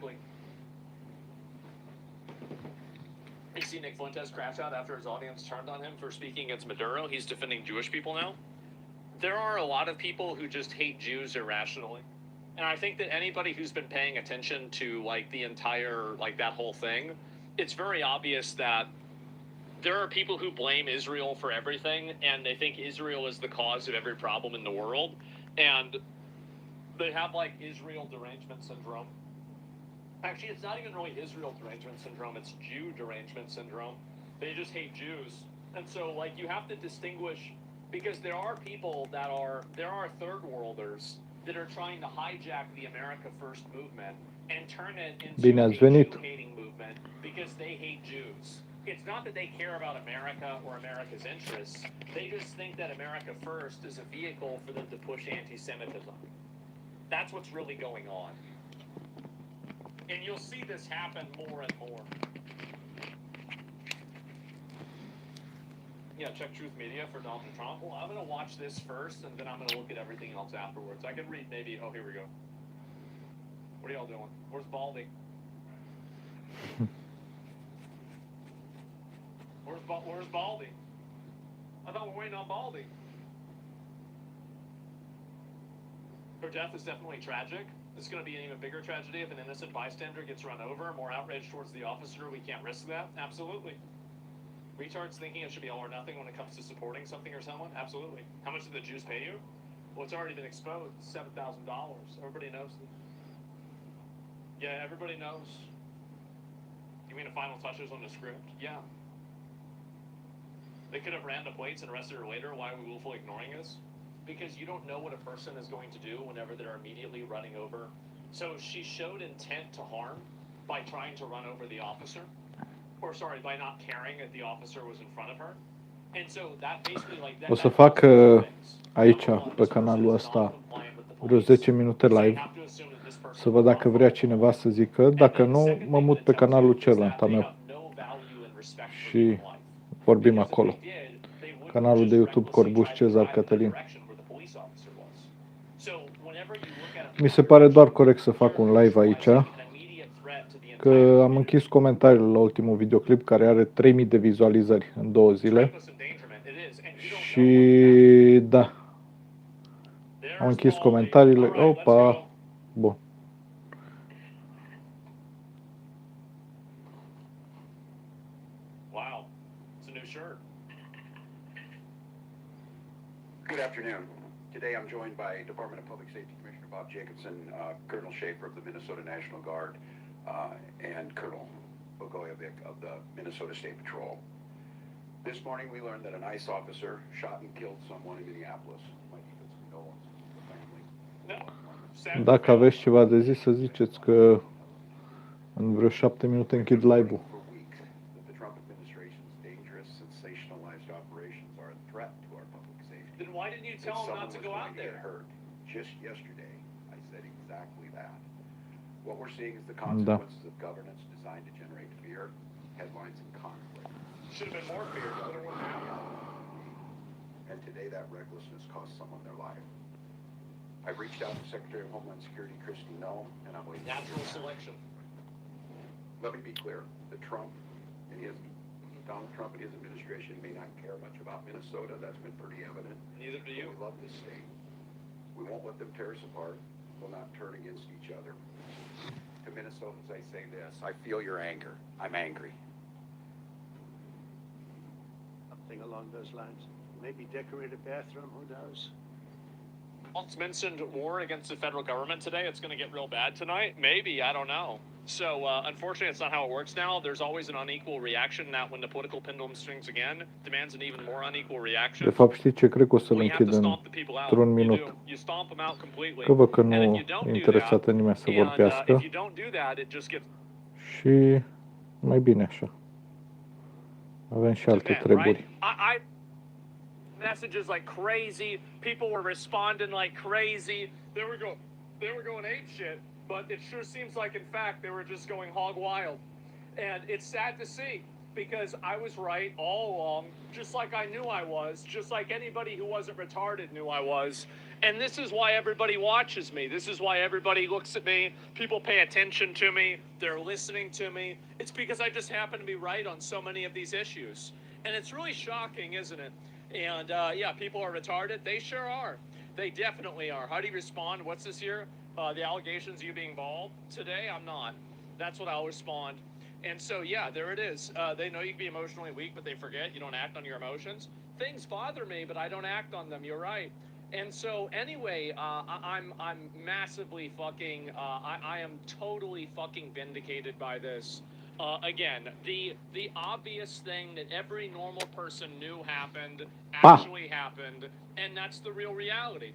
Exactly. You see Nick Fuentes crash out after his audience turned on him for speaking against Maduro. He's defending Jewish people now. There are a lot of people who just hate Jews irrationally. And I think that anybody who's been paying attention to, like, the entire, like, that whole thing, it's very obvious that there are people who blame Israel for everything, and they think Israel is the cause of every problem in the world. And they have, like, Israel derangement syndrome. Actually, it's not even really Israel derangement syndrome, it's Jew derangement syndrome. They just hate Jews. And so, like, you have to distinguish, because there are people that there are third worlders that are trying to hijack the America First movement and turn it into a Jew-hating movement because they hate Jews. It's not that they care about America or America's interests. They just think that America First is a vehicle for them to push anti-Semitism. That's what's really going on. And you'll see this happen more and more. Yeah, check Truth Media for Donald Trump. Well, I'm going to watch this first, and then I'm going to look at everything else afterwards. I can read maybe... Oh, here we go. What are y'all doing? Where's Baldy? Where's Baldy? I thought we're waiting on Baldy. Her death is definitely tragic. It's going to be an even bigger tragedy if an innocent bystander gets run over. More outrage towards the officer. We can't risk that. Absolutely. Retards thinking it should be all or nothing when it comes to supporting something or someone? Absolutely. How much did the Jews pay you? Well, it's already been exposed. $7,000. Everybody knows. Yeah, everybody knows. You mean the final touches on the script? Yeah. They could have ran the plates and arrested her later. Why are we willfully ignoring this? Because you don't know what a person is going to do whenever they're immediately running over. So she showed intent to harm by trying to run over the officer. Or sorry, by not caring that the officer was in front of her. And so that basically like that. O să fac aici pe canalul ăsta vreo 10 minute live să văd dacă vrea cineva să zică, dacă nu mă mut pe canalul celălalt al meu și vorbim acolo. Canalul de YouTube Corbuș Cezar Cătălin. Mi se pare doar corect să fac un live aici, că am închis comentariile la ultimul videoclip care are 3000 de vizualizări în 2 zile. Și da, am închis comentariile. Opa, bun. Good afternoon. Today I'm joined by Department of Public Safety Commissioner Bob Jacobson, Colonel Schaefer of the Minnesota National Guard, and Colonel Bogojevic of the Minnesota State Patrol. This morning we learned that an ICE officer shot and killed someone in Minneapolis. My deepest condolences to the family. Dacă aveți ceva de zis, să ziceți că în vreo 7 minute închid live-ul. The Trump administration's dangerous, sensationalized operations are a threat to our public safety. Then why didn't you tell him not to go out there? Just yesterday, I said exactly that. What we're seeing is the consequences of governance designed to generate fear, headlines, and conflict. Should have been more fear. And today that recklessness cost someone their life. I've reached out to Secretary of Homeland Security Crestina, and I'm waiting. Natural selection. Let me be clear. Donald Trump and his administration may not care much about Minnesota. That's been pretty evident. Neither do you. We love this state. We won't let them tear us apart. We'll not turn against each other. To Minnesotans, I say this. I feel your anger. I'm angry. Something along those lines. Maybe decorate a bathroom, who knows? It's mentioned war against the federal government today. It's going to get real bad tonight. Maybe, I don't know. So, unfortunately, it's not how it works now. There's always an unequal reaction. That when the political pendulum swings again, demands an even more unequal reaction. De fapt, știi ce? Cred că o să-l închid într-un minut. Că văd că nu e interesată nimeni să vorbească. Și mai bine așa. Avem și alte treburi. Messages like crazy. People were responding like crazy. They were going ape shit. But it sure seems like, in fact, they were just going hog wild. And it's sad to see, because I was right all along, just like I knew I was, just like anybody who wasn't retarded knew I was. And this is why everybody watches me. This is why everybody looks at me. People pay attention to me. They're listening to me. It's because I just happen to be right on so many of these issues. And it's really shocking, isn't it? And yeah, people are retarded. They sure are. They definitely are. How do you respond? What's this here? The allegations of you being bald? Today, I'm not. That's what I'll respond. And so, yeah, there it is. They know you can be emotionally weak, but they forget you don't act on your emotions. Things bother me, but I don't act on them. You're right. And so, anyway, I'm massively fucking. I am totally fucking vindicated by this. Again, the obvious thing that every normal person knew happened actually happened, and that's the real reality.